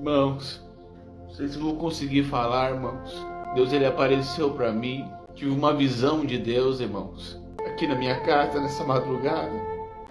Irmãos, não sei se vou conseguir falar, irmãos. Deus, ele apareceu para mim. Tive uma visão de Deus, irmãos, aqui na minha casa, nessa madrugada.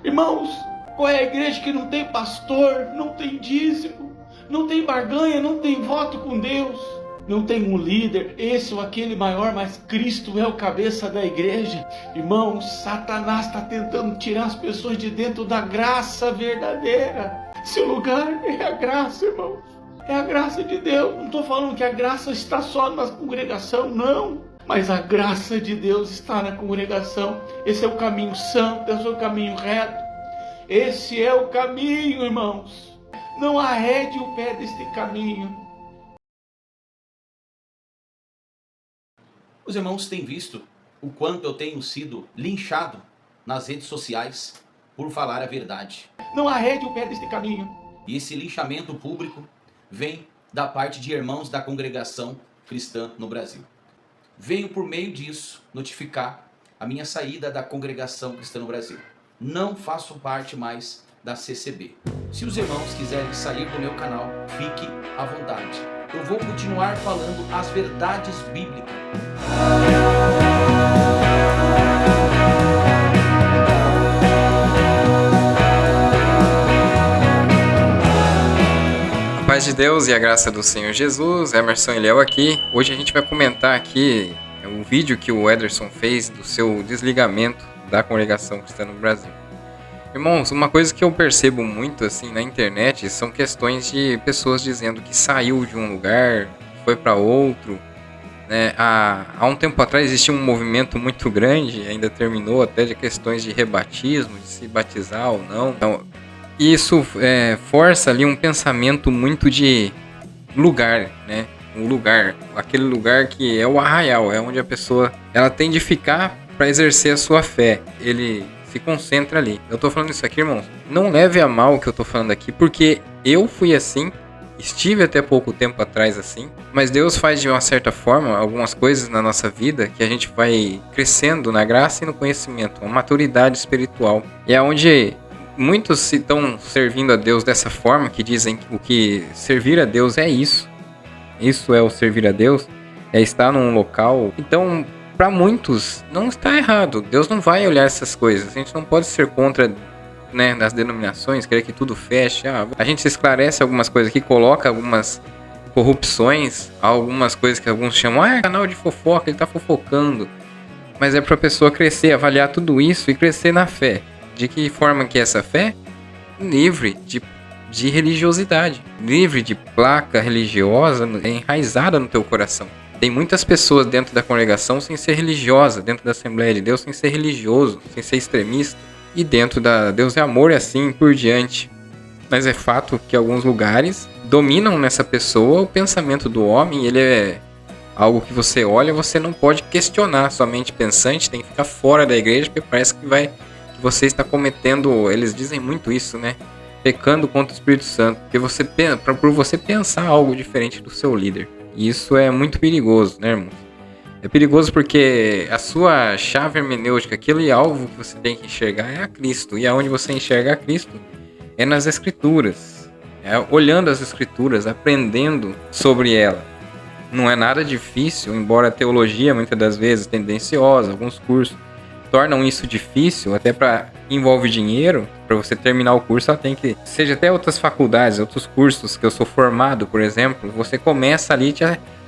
Irmãos, qual é a igreja que não tem pastor, não tem dízimo, não tem barganha, não tem voto com Deus, não tem um líder, esse ou aquele maior, mas Cristo é o cabeça da igreja? Irmãos, Satanás está tentando tirar as pessoas de dentro da graça verdadeira. Seu lugar é a graça, irmãos. É a graça de Deus. Não estou falando que a graça está só na congregação, não. Mas a graça de Deus está na congregação. Esse é o caminho santo, esse é o caminho reto. Esse é o caminho, irmãos. Não arrede o pé deste caminho. Os irmãos têm visto o quanto eu tenho sido linchado nas redes sociais por falar a verdade. Não arrede o pé deste caminho. E esse linchamento público vem da parte de irmãos da congregação cristã no Brasil. Venho por meio disso notificar a minha saída da congregação cristã no Brasil. Não faço parte mais da CCB. Se os irmãos quiserem sair do meu canal, fique à vontade. Eu vou continuar falando as verdades bíblicas. A paz de Deus e a graça do Senhor Jesus, Emerson e Léo aqui. Hoje a gente vai comentar aqui o vídeo que o Ederson fez do seu desligamento da congregação cristã no Brasil. Irmãos, uma coisa que eu percebo muito assim na internet são questões de pessoas dizendo que saiu de um lugar, foi para outro. Há um tempo atrás existia um movimento muito grande, ainda terminou até de questões de rebatismo, de se batizar ou não. Então, isso força ali um pensamento muito de lugar, né? Um lugar, aquele lugar que é o arraial, é onde a pessoa ela tem de ficar para exercer a sua fé. Ele se concentra ali. Eu tô falando isso aqui, irmãos, não leve a mal o que eu tô falando aqui, porque eu fui assim, estive até pouco tempo atrás assim, mas Deus faz de uma certa forma algumas coisas na nossa vida que a gente vai crescendo na graça e no conhecimento, uma maturidade espiritual. E é onde muitos estão servindo a Deus dessa forma, que dizem que o que servir a Deus é isso. Isso é o servir a Deus, é estar num local. Então, para muitos, não está errado. Deus não vai olhar essas coisas. A gente não pode ser contra, né, das denominações, querer que tudo feche. A gente se esclarece algumas coisas aqui, coloca algumas corrupções, algumas coisas que alguns chamam, canal de fofoca, ele está fofocando. Mas é para a pessoa crescer, avaliar tudo isso e crescer na fé. De que forma que é essa fé? Livre de religiosidade, livre de placa religiosa enraizada no teu coração. Tem muitas pessoas dentro da congregação sem ser religiosa, dentro da Assembleia de Deus sem ser religioso, sem ser extremista, e dentro da Deus é amor e assim por diante. Mas é fato que alguns lugares dominam nessa pessoa o pensamento do homem, ele é algo que você olha, você não pode questionar, somente pensante, tem que ficar fora da igreja, porque parece que você está cometendo, eles dizem muito isso, né? Pecando contra o Espírito Santo, porque por você pensar algo diferente do seu líder. E isso é muito perigoso, né, irmãos? É perigoso porque a sua chave hermenêutica, aquele alvo que você tem que enxergar é a Cristo. E aonde você enxerga a Cristo é nas Escrituras. É olhando as Escrituras, aprendendo sobre ela. Não é nada difícil, embora a teologia muitas das vezes tendenciosa, alguns cursos tornam isso difícil, até para envolve dinheiro. Para você terminar o curso, ela tem que, seja até outras faculdades, outros cursos que eu sou formado, por exemplo, você começa ali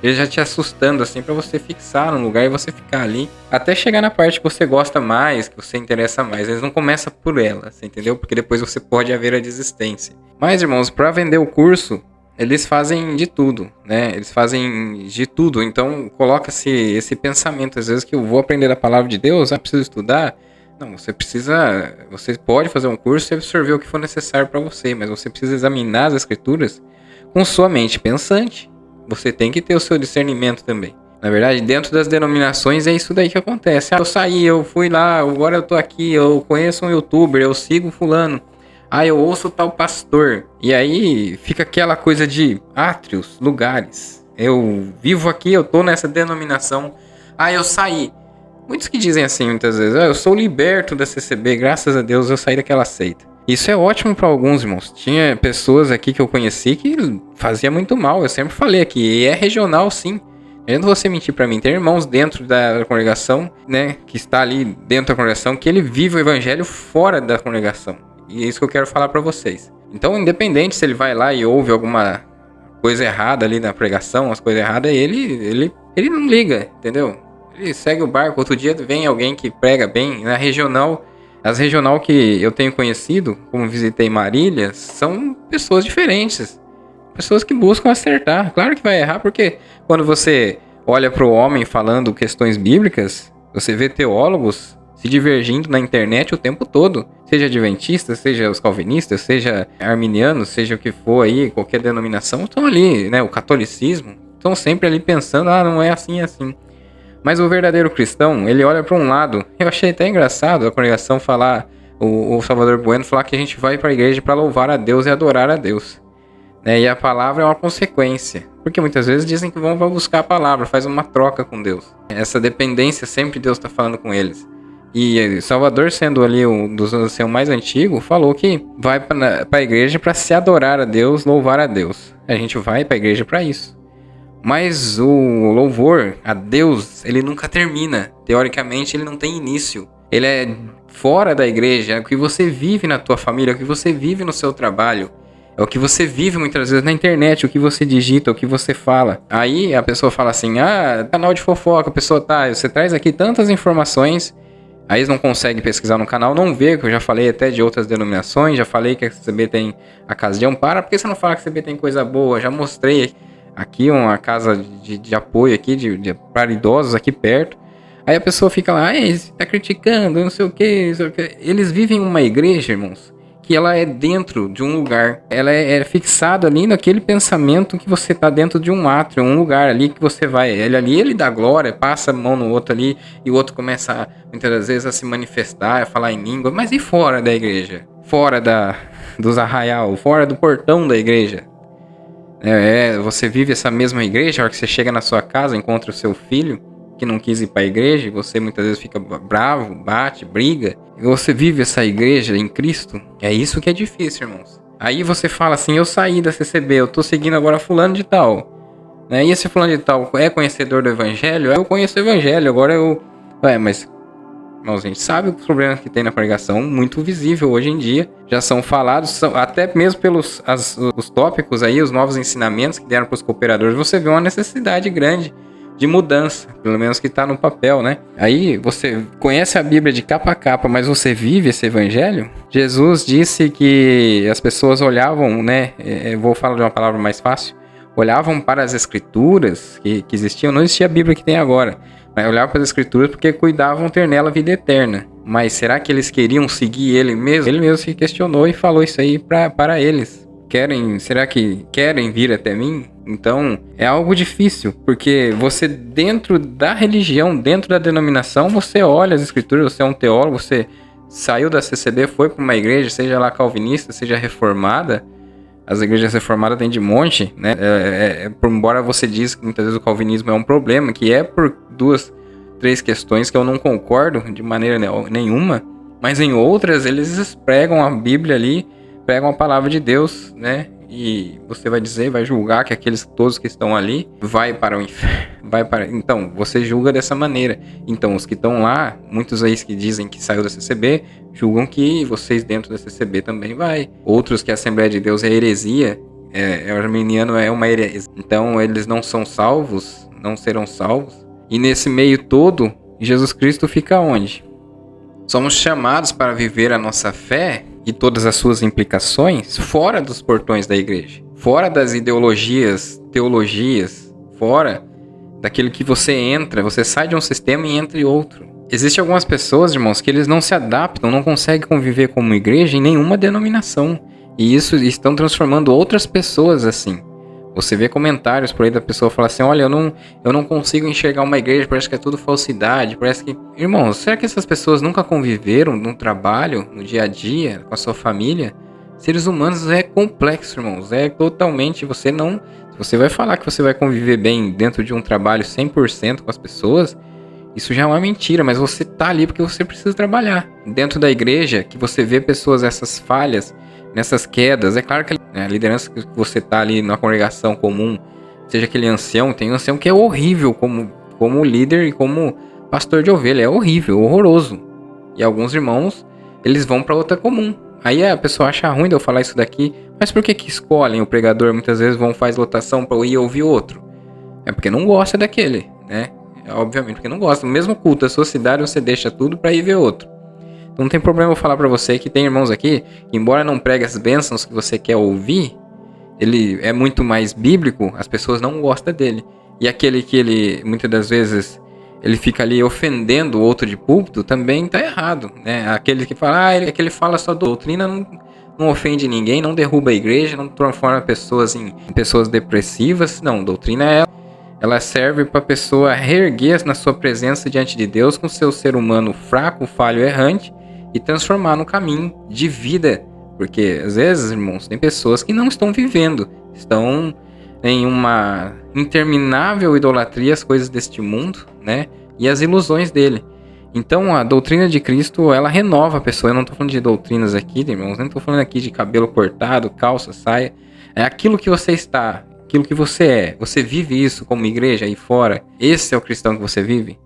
ele já te assustando assim para você fixar num lugar e você ficar ali até chegar na parte que você gosta mais, que você interessa mais. Eles não começam por ela, você entendeu? Porque depois você pode haver a desistência. Mas, irmãos, para vender o curso, eles fazem de tudo, né? Eles fazem de tudo. Então, coloca-se esse pensamento, às vezes, que eu vou aprender a palavra de Deus, preciso estudar. Não, você pode fazer um curso e absorver o que for necessário para você, mas você precisa examinar as Escrituras com sua mente pensante. Você tem que ter o seu discernimento também. Na verdade, dentro das denominações é isso daí que acontece. Eu saí, eu fui lá, agora eu tô aqui, eu conheço um youtuber, eu sigo fulano. Eu ouço tal pastor. E aí fica aquela coisa de átrios, lugares. Eu vivo aqui, eu tô nessa denominação. Eu saí. Muitos que dizem assim muitas vezes, eu sou liberto da CCB, graças a Deus eu saí daquela seita. Isso é ótimo para alguns, irmãos. Tinha pessoas aqui que eu conheci que fazia muito mal. Eu sempre falei aqui, e é regional sim. Eu não vou você mentir para mim. Tem irmãos dentro da congregação, né, que está ali dentro da congregação, que ele vive o evangelho fora da congregação. E é isso que eu quero falar para vocês. Então, independente se ele vai lá e ouve alguma coisa errada ali na pregação, as coisas erradas, ele não liga, entendeu? Ele segue o barco. Outro dia vem alguém que prega bem na regional. As regional que eu tenho conhecido, como visitei Marília, são pessoas diferentes. Pessoas que buscam acertar. Claro que vai errar, porque quando você olha para o homem falando questões bíblicas, você vê teólogos se divergindo na internet o tempo todo. Seja adventistas, seja os calvinistas, seja arminianos, seja o que for aí, qualquer denominação, estão ali, né? O catolicismo, estão sempre ali pensando, não é assim, é assim. Mas o verdadeiro cristão, ele olha para um lado. Eu achei até engraçado a congregação falar, o Salvador Bueno falar que a gente vai para a igreja para louvar a Deus e adorar a Deus. Né? E a palavra é uma consequência. Porque muitas vezes dizem que vão buscar a palavra, faz uma troca com Deus. Essa dependência, sempre Deus está falando com eles. E Salvador, sendo ali um dos anciãos mais antigos, falou que vai para a igreja para se adorar a Deus, louvar a Deus. A gente vai para a igreja para isso. Mas o louvor a Deus, ele nunca termina. Teoricamente, ele não tem início. Ele é fora da igreja, é o que você vive na tua família, é o que você vive no seu trabalho. É o que você vive muitas vezes na internet, o que você digita, o que você fala. Aí a pessoa fala assim, canal de fofoca, a pessoa você traz aqui tantas informações, aí eles não conseguem pesquisar no canal, não vê, que eu já falei até de outras denominações, já falei que a CB tem a casa de amparo, por que você não fala que a CB tem coisa boa? Já mostrei aqui uma casa de apoio aqui, para idosos aqui perto. Aí a pessoa fica lá, você tá criticando, não sei o que. Eles vivem uma igreja, irmãos, que ela é dentro de um lugar. Ela é fixada ali naquele pensamento que você tá dentro de um átrio, um lugar ali que você vai. Ele dá glória, passa a mão no outro ali, e o outro começa, muitas das vezes, a se manifestar, a falar em língua. Mas e fora da igreja? Fora dos arraial, fora do portão da igreja? Você vive essa mesma igreja, a hora que você chega na sua casa, encontra o seu filho que não quis ir para a igreja, e você muitas vezes fica bravo, bate, briga, e você vive essa igreja em Cristo. É isso que é difícil, irmãos. Aí você fala assim, eu saí da CCB, eu tô seguindo agora fulano de tal, né? E esse fulano de tal é conhecedor do evangelho? Eu conheço o evangelho, agora mas irmãos, a gente sabe os problemas que tem na pregação, muito visível hoje em dia, já são falados, até mesmo pelos os tópicos aí, os novos ensinamentos que deram para os cooperadores, você vê uma necessidade grande de mudança, pelo menos que está no papel, né? Aí você conhece a Bíblia de capa a capa, mas você vive esse evangelho? Jesus disse que as pessoas olhavam, né? Vou falar de uma palavra mais fácil, olhavam para as escrituras que existiam, não existia a Bíblia que tem agora, mas olhavam para as escrituras porque cuidavam ter nela a vida eterna. Mas será que eles queriam seguir ele mesmo? Ele mesmo se questionou e falou isso aí para eles. Será que querem vir até mim? Então, é algo difícil, porque você dentro da religião, dentro da denominação, você olha as escrituras, você é um teólogo, você saiu da CCB, foi para uma igreja, seja lá calvinista, seja reformada. As igrejas reformadas tem de monte, né? Embora você diz que muitas vezes o calvinismo é um problema, que é por 2, 3 questões que eu não concordo de maneira nenhuma, mas em outras eles pregam a Bíblia ali, pregam a palavra de Deus, né? E você vai dizer, vai julgar que todos que estão ali vai para o inferno. Então, você julga dessa maneira. Então, os que estão lá, muitos aí que dizem que saiu da CCB, julgam que vocês dentro da CCB também vai. Outros que a Assembleia de Deus é heresia, o arminiano é uma heresia. Então, eles não são salvos, não serão salvos. E nesse meio todo, Jesus Cristo fica onde? Somos chamados para viver a nossa fé e todas as suas implicações fora dos portões da igreja, fora das ideologias, teologias, fora daquilo que você entra, você sai de um sistema e entra em outro. Existem algumas pessoas, irmãos, que eles não se adaptam, não conseguem conviver como igreja em nenhuma denominação, e isso estão transformando outras pessoas assim. Você vê comentários por aí da pessoa falar assim, olha, eu não consigo enxergar uma igreja, parece que é tudo falsidade, parece que... Irmãos, será que essas pessoas nunca conviveram no trabalho, no dia a dia, com a sua família? Seres humanos é complexo, irmãos, é totalmente, você vai falar que você vai conviver bem dentro de um trabalho 100% com as pessoas, Isso já é uma mentira, mas você tá ali porque você precisa trabalhar. Dentro da igreja, que você vê pessoas, essas falhas, nessas quedas, é claro que a liderança que você tá ali na congregação comum, seja aquele ancião, tem um ancião que é horrível como líder e como pastor de ovelha, é horrível, horroroso. E alguns irmãos, eles vão para outra comum. Aí a pessoa acha ruim de eu falar isso daqui, mas por que escolhem o pregador? Muitas vezes faz lotação para eu ir ouvir outro. É porque não gosta daquele, né? Obviamente, porque não gosta. No mesmo culto da sua cidade, você deixa tudo para ir ver outro. Então não tem problema eu falar para você que tem irmãos aqui, que embora não pregue as bênçãos que você quer ouvir, ele é muito mais bíblico, as pessoas não gostam dele. E aquele que ele, muitas das vezes, ele fica ali ofendendo o outro de púlpito, também está errado, né? Aquele que fala, é que ele fala só doutrina, não ofende ninguém, não derruba a igreja, não transforma pessoas em pessoas depressivas. Não, doutrina ela serve para a pessoa reerguer na sua presença diante de Deus com seu ser humano fraco, falho, errante e transformar no caminho de vida. Porque às vezes, irmãos, tem pessoas que não estão vivendo, estão em uma interminável idolatria às coisas deste mundo, né? E as ilusões dele. Então a doutrina de Cristo, ela renova a pessoa. Eu não estou falando de doutrinas aqui, irmãos, não estou falando aqui de cabelo cortado, calça, saia. É aquilo que você está, aquilo que você é. Você vive isso como igreja aí fora. Esse é o cristão que você vive.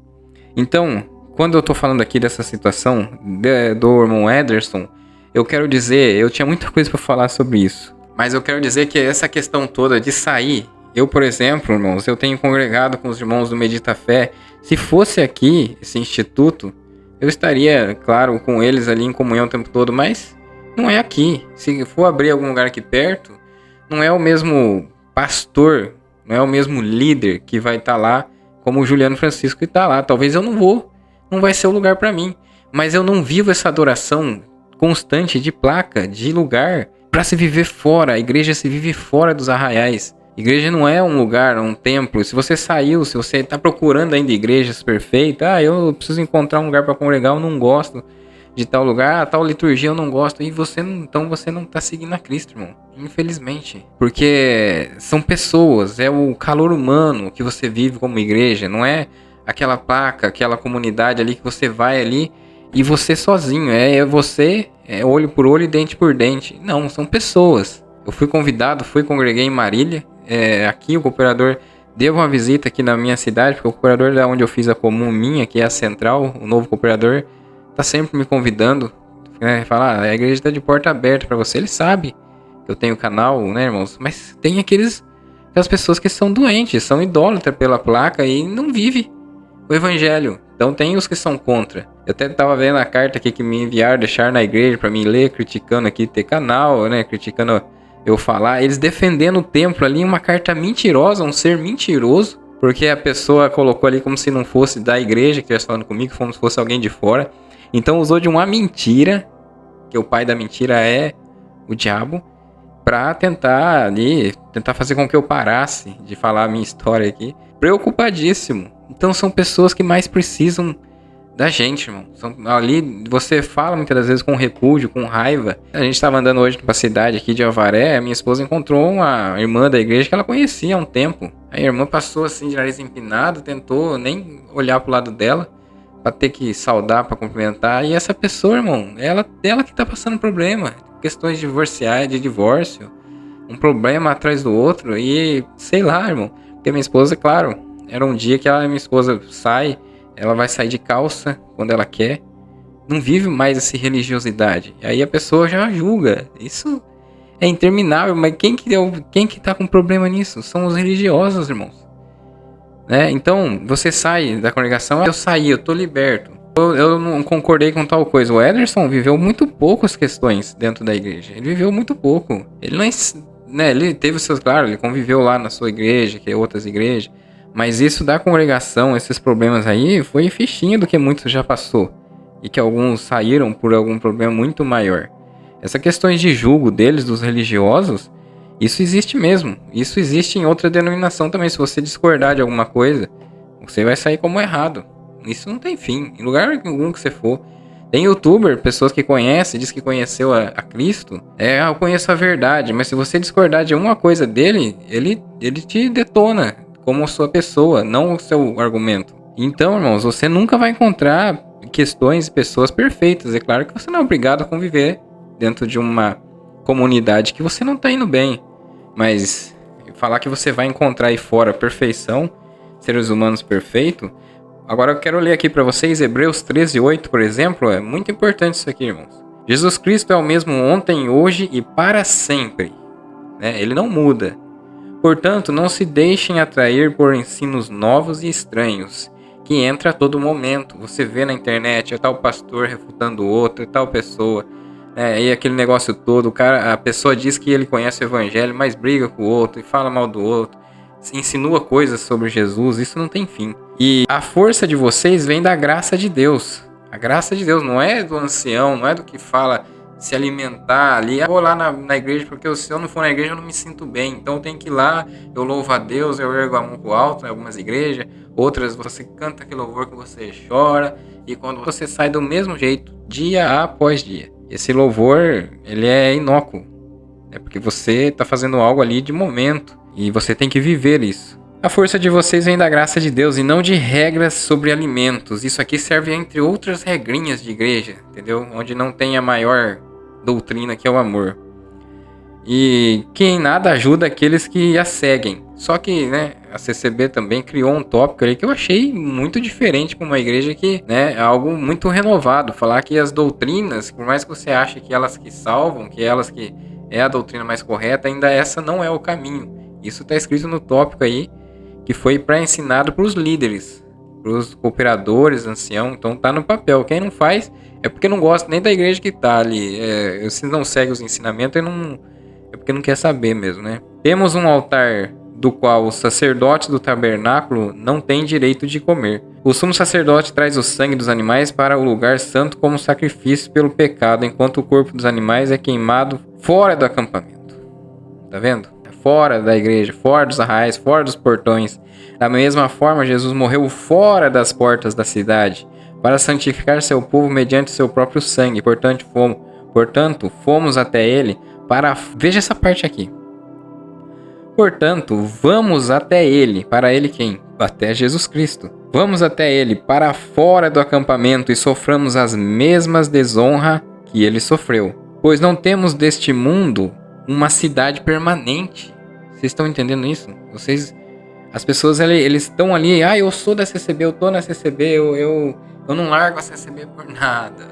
Então, quando eu estou falando aqui dessa situação do irmão Ederson, eu quero dizer, eu tinha muita coisa para falar sobre isso. Mas eu quero dizer que essa questão toda de sair, eu, por exemplo, irmãos, eu tenho congregado com os irmãos do Medita Fé. Se fosse aqui, esse instituto, eu estaria, claro, com eles ali em comunhão o tempo todo, mas não é aqui. Se for abrir algum lugar aqui perto, não é o mesmo pastor, não é o mesmo líder que vai estar lá, como o Juliano Francisco que está lá. Talvez eu não vai ser o lugar para mim. Mas eu não vivo essa adoração constante de placa, de lugar, para se viver fora. A igreja se vive fora dos arraiais. Igreja não é um lugar, um templo. Se você saiu, se você está procurando ainda igrejas perfeitas, eu preciso encontrar um lugar para congregar, eu não gosto de tal lugar, tal liturgia eu não gosto. E então você não está seguindo a Cristo, irmão. Infelizmente. Porque são pessoas, é o calor humano que você vive como igreja. Não é aquela placa, aquela comunidade ali que você vai ali e você sozinho. É você, é olho por olho e dente por dente. Não, são pessoas. Eu fui convidado, congreguei em Marília. Aqui o cooperador deu uma visita aqui na minha cidade, porque o cooperador da onde eu fiz a comum minha, que é a central, o novo cooperador, tá sempre me convidando, falar, a igreja tá de porta aberta para você. Ele sabe que eu tenho canal, né, irmãos? Mas tem aquelas pessoas que são doentes, são idólatras pela placa e não vivem o evangelho. Então tem os que são contra. Eu até tava vendo a carta aqui que me enviaram, deixar na igreja para mim ler, criticando aqui ter canal, né, criticando eu falar, eles defendendo o templo ali, uma carta mentirosa, um ser mentiroso, porque a pessoa colocou ali como se não fosse da igreja que estivesse falando comigo, como se fosse alguém de fora. Então usou de uma mentira, que o pai da mentira é o diabo, pra tentar fazer com que eu parasse de falar a minha história aqui. Preocupadíssimo. Então são pessoas que mais precisam da gente, irmão. Ali você fala muitas das vezes com repúdio, com raiva. A gente estava andando hoje pra cidade aqui de Avaré, a minha esposa encontrou uma irmã da igreja que ela conhecia há um tempo. A irmã passou assim de nariz empinado, tentou nem olhar pro lado dela, pra ter que saudar, pra cumprimentar. E essa pessoa, irmão, ela que tá passando problema. Questões divorciais, de divórcio, um problema atrás do outro. E sei lá, irmão, porque minha esposa, claro, era um dia que minha esposa ela vai sair de calça quando ela quer. Não vive mais essa religiosidade. E aí a pessoa já julga. Isso é interminável. Mas quem que tá com problema nisso? São os religiosos, irmãos. Né? Então, você sai da congregação. Eu saí, eu tô liberto. Eu não concordei com tal coisa. O Ederson viveu muito pouco as questões dentro da igreja. Ele viveu muito pouco. Ele não... Né, ele teve os seus... Claro, ele conviveu lá na sua igreja, que é outras igrejas. Mas isso da congregação, esses problemas aí, foi fichinha do que muitos já passou. E que alguns saíram por algum problema muito maior. Essas questões de julgo deles, dos religiosos, isso existe mesmo. Isso existe em outra denominação também. Se você discordar de alguma coisa, você vai sair como errado. Isso não tem fim. Em lugar algum que você for. Tem youtuber, pessoas que conhecem, diz que conheceu a Cristo. Eu conheço a verdade. Mas se você discordar de alguma coisa dele, ele te detona como sua pessoa, não o seu argumento. Então, irmãos, você nunca vai encontrar questões e pessoas perfeitas. É claro que você não é obrigado a conviver dentro de uma comunidade que você não está indo bem. Mas falar que você vai encontrar aí fora perfeição, seres humanos perfeitos. Agora eu quero ler aqui para vocês Hebreus 13:8, por exemplo. É muito importante isso aqui, irmãos. Jesus Cristo é o mesmo ontem, hoje e para sempre, né? Ele não muda. Portanto, não se deixem atrair por ensinos novos e estranhos, que entra a todo momento. Você vê na internet, é tal pastor refutando outro, é tal pessoa, e aquele negócio todo, a pessoa diz que ele conhece o evangelho, mas briga com o outro e fala mal do outro, insinua coisas sobre Jesus, isso não tem fim. E a força de vocês vem da graça de Deus. A graça de Deus não é do ancião, não é do que fala se alimentar ali. Eu vou lá na igreja, porque se eu não for na igreja eu não me sinto bem. Então eu tenho que ir lá, eu louvo a Deus, eu ergo a mão pro alto em algumas igrejas. Outras você canta aquele louvor que você chora. E quando você sai do mesmo jeito, dia após dia. Esse louvor, ele é inócuo. É porque você está fazendo algo ali de momento. E você tem que viver isso. A força de vocês vem da graça de Deus e não de regras sobre alimentos. Isso aqui serve entre outras regrinhas de igreja, entendeu? Onde não tem a maior doutrina, que é o amor. E que em nada ajuda aqueles que a seguem. Só que, a CCB também criou um tópico ali que eu achei muito diferente para uma igreja que, é algo muito renovado. Falar que as doutrinas, por mais que você ache que elas que salvam, que elas que é a doutrina mais correta, ainda essa não é o caminho. Isso está escrito no tópico aí, que foi pré-ensinado para os líderes, para os cooperadores, anciãos. Então tá no papel. Quem não faz é porque não gosta nem da igreja que tá ali. Se não segue os ensinamentos, é porque não quer saber mesmo, né? Temos um altar do qual o sacerdote do tabernáculo não tem direito de comer. O sumo sacerdote traz o sangue dos animais para o lugar santo como sacrifício pelo pecado, enquanto o corpo dos animais é queimado fora do acampamento. Tá vendo? Fora da igreja, fora dos arraiais, fora dos portões. Da mesma forma, Jesus morreu fora das portas da cidade, para santificar seu povo mediante seu próprio sangue. Portanto, fomos até ele para... Veja essa parte aqui. Portanto, vamos até ele. Para ele quem? Até Jesus Cristo. Vamos até ele para fora do acampamento e soframos as mesmas desonras que ele sofreu. Pois não temos deste mundo uma cidade permanente. Vocês estão entendendo isso? As pessoas eles estão ali, eu sou da CCB, eu tô na CCB, eu não largo a CCB por nada.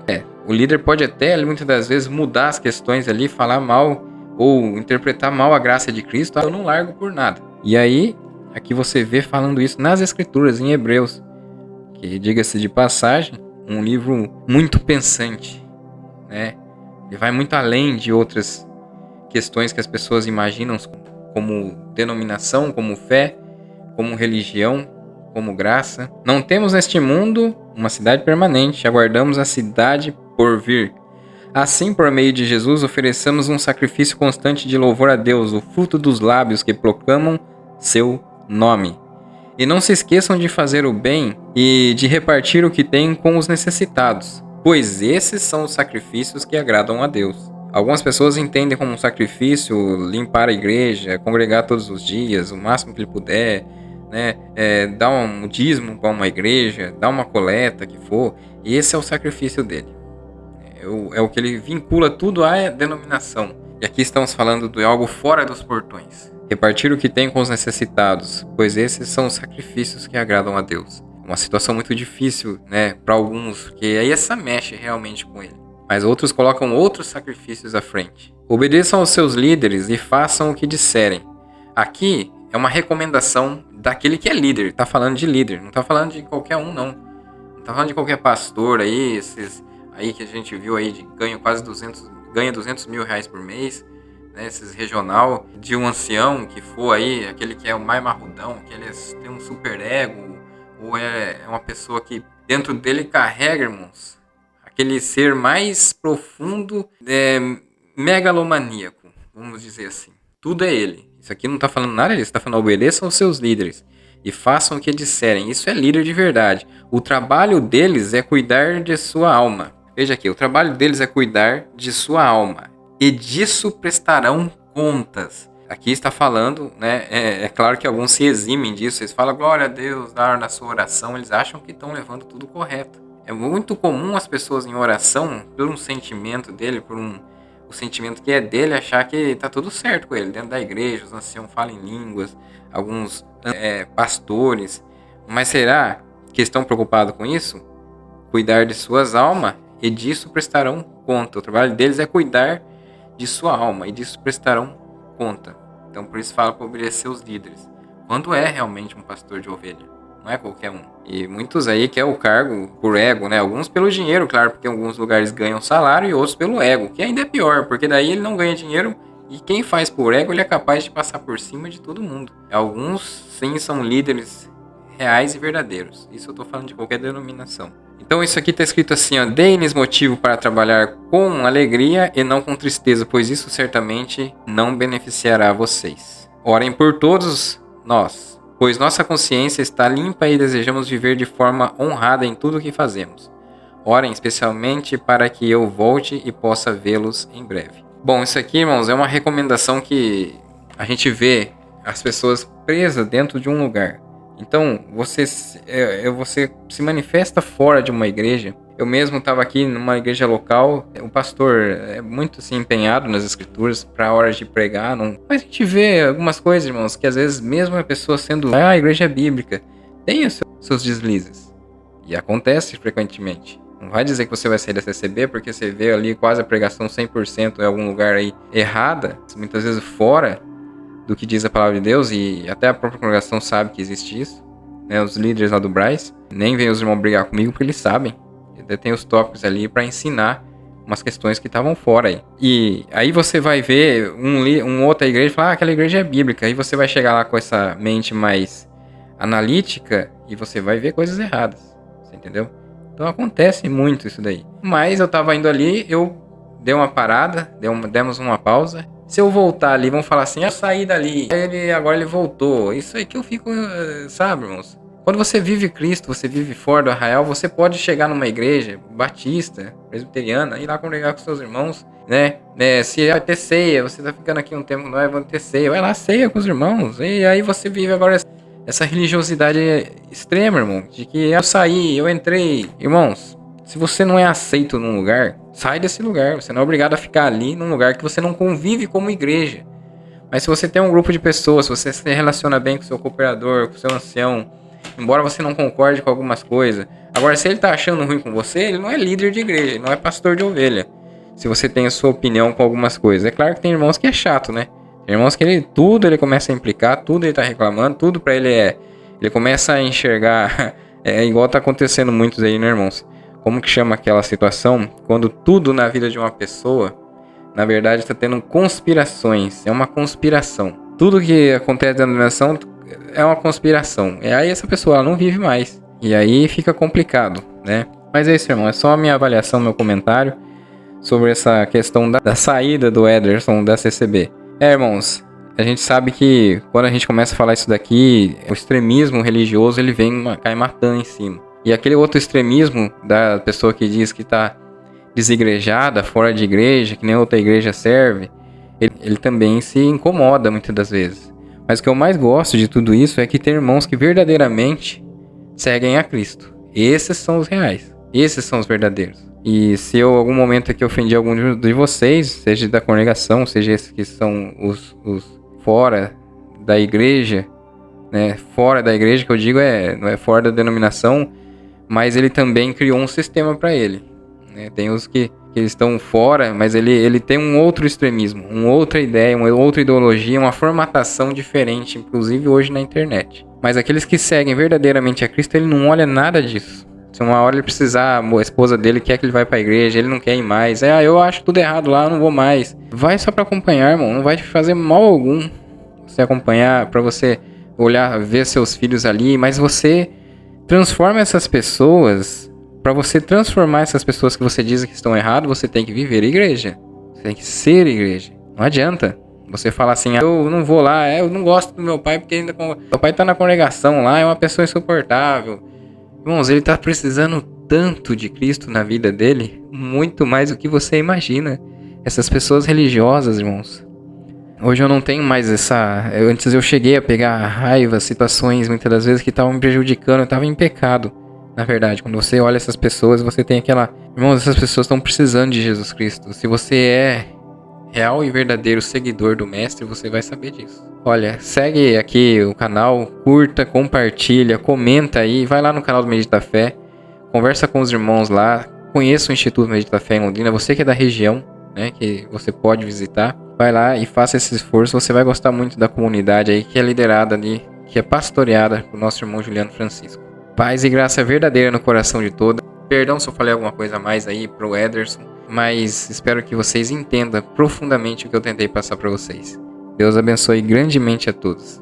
O líder pode até, muitas das vezes, mudar as questões ali, falar mal ou interpretar mal a graça de Cristo. Eu não largo por nada. E aí, aqui você vê falando isso nas Escrituras, em Hebreus, que, diga-se de passagem, um livro muito pensante, né? Ele vai muito além de outras questões que as pessoas imaginam como denominação, como fé, como religião, como graça. Não temos neste mundo uma cidade permanente, aguardamos a cidade por vir. Assim, por meio de Jesus, ofereçamos um sacrifício constante de louvor a Deus, o fruto dos lábios que proclamam seu nome. E não se esqueçam de fazer o bem e de repartir o que têm com os necessitados, pois esses são os sacrifícios que agradam a Deus. Algumas pessoas entendem como um sacrifício limpar a igreja, congregar todos os dias, o máximo que ele puder, dar um dízimo para uma igreja, dar uma coleta que for, e esse é o sacrifício dele. É o que ele vincula tudo à denominação. E aqui estamos falando de algo fora dos portões. Repartir o que tem com os necessitados, pois esses são os sacrifícios que agradam a Deus. Uma situação muito difícil, para alguns, porque aí essa mexe realmente com ele. Mas outros colocam outros sacrifícios à frente. Obedeçam aos seus líderes e façam o que disserem. Aqui é uma recomendação daquele que é líder. Está falando de líder, não está falando de qualquer um, não. Não está falando de qualquer pastor aí, esses aí que a gente viu aí ganha 200 mil reais por mês, esses regional, de um ancião que for aí, aquele que é o mais marrudão, que ele tem um super ego, ou é uma pessoa que dentro dele carrega, irmãos, aquele ser mais profundo, megalomaníaco, vamos dizer assim. Tudo é ele. Isso aqui não está falando nada disso, está falando obedeçam aos seus líderes e façam o que disserem. Isso é líder de verdade. O trabalho deles é cuidar de sua alma. Veja aqui, o trabalho deles é cuidar de sua alma. E disso prestarão contas. Aqui está falando, né? É claro que alguns se eximem disso, eles falam glória a Deus, dar na sua oração, eles acham que estão levando tudo correto. É muito comum as pessoas em oração, por um sentimento dele, o sentimento que é dele, achar que está tudo certo com ele. Dentro da igreja, os anciãos falam em línguas, alguns pastores. Mas será que estão preocupados com isso? Cuidar de suas almas e disso prestarão conta. O trabalho deles é cuidar de sua alma e disso prestarão conta. Então por isso fala para obedecer os líderes. Quando é realmente um pastor de ovelha? Não é qualquer um. E muitos aí querem o cargo por ego, né? Alguns pelo dinheiro, claro, porque em alguns lugares ganham salário e outros pelo ego, que ainda é pior, porque daí ele não ganha dinheiro e quem faz por ego, ele é capaz de passar por cima de todo mundo. Alguns, sim, são líderes reais e verdadeiros. Isso eu tô falando de qualquer denominação. Então isso aqui está escrito assim, ó, deem-lhes motivo para trabalhar com alegria e não com tristeza, pois isso certamente não beneficiará vocês. Orem por todos nós, pois nossa consciência está limpa e desejamos viver de forma honrada em tudo o que fazemos. Orem especialmente para que eu volte e possa vê-los em breve. Bom, isso aqui, irmãos, é uma recomendação que a gente vê as pessoas presas dentro de um lugar. Então, você se manifesta fora de uma igreja. Eu mesmo estava aqui numa igreja local. O pastor é muito assim, empenhado nas escrituras para a hora de pregar. Não... Mas a gente vê algumas coisas, irmãos, que às vezes mesmo a pessoa sendo a igreja é bíblica, tem os seus deslizes. E acontece frequentemente. Não vai dizer que você vai sair da CCB porque você vê ali quase a pregação 100% em algum lugar aí errada, muitas vezes fora do que diz a palavra de Deus, e até a própria congregação sabe que existe isso, né? Os líderes lá do Braz, nem vem os irmãos brigar comigo porque eles sabem. Ainda tem os tópicos ali para ensinar umas questões que estavam fora aí. E aí você vai ver uma outra igreja e falar, aquela igreja é bíblica. Aí você vai chegar lá com essa mente mais analítica e você vai ver coisas erradas. Você entendeu? Então acontece muito isso daí. Mas eu tava indo ali, eu dei uma parada, demos uma pausa. Se eu voltar ali, vão falar assim, eu saí dali, agora ele voltou. Isso aí que eu fico, sabe, irmãos? Quando você vive Cristo, você vive fora do arraial, você pode chegar numa igreja batista, presbiteriana, ir lá congregar com seus irmãos, né? Se vai ter ceia, você tá ficando aqui um tempo, não é, vamos ter ceia, vai lá, ceia com os irmãos. E aí você vive agora essa religiosidade extrema, irmão, de que eu saí, eu entrei. Irmãos, se você não é aceito num lugar, sai desse lugar. Você não é obrigado a ficar ali num lugar que você não convive como igreja. Mas se você tem um grupo de pessoas, se você se relaciona bem com o seu cooperador, com o seu ancião, embora você não concorde com algumas coisas. Agora, se ele tá achando ruim com você, ele não é líder de igreja, ele não é pastor de ovelha. Se você tem a sua opinião com algumas coisas. É claro que tem irmãos que é chato, né? Tem irmãos que tudo ele começa a implicar, tudo ele tá reclamando, tudo pra ele ele começa a enxergar, igual tá acontecendo muitos aí, né, irmãos? Como que chama aquela situação? Quando tudo na vida de uma pessoa, na verdade, está tendo conspirações. É uma conspiração. Tudo que acontece dentro da denominação é uma conspiração. E aí essa pessoa ela não vive mais. E aí fica complicado, né? Mas é isso, irmão. É só a minha avaliação, meu comentário sobre essa questão da saída do Ederson da CCB. Irmãos, a gente sabe que quando a gente começa a falar isso daqui, o extremismo religioso ele cai matando em cima. E aquele outro extremismo da pessoa que diz que está desigrejada, fora de igreja, que nem outra igreja serve, ele também se incomoda muitas das vezes. Mas o que eu mais gosto de tudo isso é que tem irmãos que verdadeiramente seguem a Cristo. Esses são os reais. Esses são os verdadeiros. E se eu, em algum momento aqui, ofendi algum de vocês, seja da congregação, seja esses que são os fora da igreja, né? Fora da igreja, que eu digo, não é fora da denominação, mas ele também criou um sistema para ele, né? Tem os que eles estão fora, mas ele tem um outro extremismo, uma outra ideia, uma outra ideologia, uma formatação diferente, inclusive hoje na internet. Mas aqueles que seguem verdadeiramente a Cristo, ele não olha nada disso. Se uma hora ele precisar, a esposa dele quer que ele vá para a igreja, ele não quer ir mais. Eu acho tudo errado lá, eu não vou mais. Vai só para acompanhar, irmão, não vai te fazer mal algum você acompanhar, para você olhar, ver seus filhos ali, mas você transforma essas pessoas. Para você transformar essas pessoas que você diz que estão erradas, você tem que viver igreja. Você tem que ser igreja. Não adianta você falar assim, eu não vou lá, eu não gosto do meu pai porque ainda meu pai tá na congregação lá, é uma pessoa insuportável. Irmãos, ele tá precisando tanto de Cristo na vida dele, muito mais do que você imagina. Essas pessoas religiosas, irmãos, Hoje eu não tenho mais antes eu cheguei a pegar raiva, situações muitas das vezes que estavam me prejudicando, eu estava em pecado. Na verdade, quando você olha essas pessoas, você tem aquela... Irmãos, essas pessoas estão precisando de Jesus Cristo. Se você é real e verdadeiro seguidor do Mestre, você vai saber disso. Olha, segue aqui o canal, curta, compartilha, comenta aí, vai lá no canal do Medita Fé, conversa com os irmãos lá, conheça o Instituto Medita Fé em Londrina, você que é da região, né, que você pode visitar, vai lá e faça esse esforço, você vai gostar muito da comunidade aí que é liderada ali, que é pastoreada por nosso irmão Juliano Francisco. Paz e graça verdadeira no coração de todos. Perdão se eu falei alguma coisa a mais aí pro Ederson, mas espero que vocês entendam profundamente o que eu tentei passar para vocês. Deus abençoe grandemente a todos.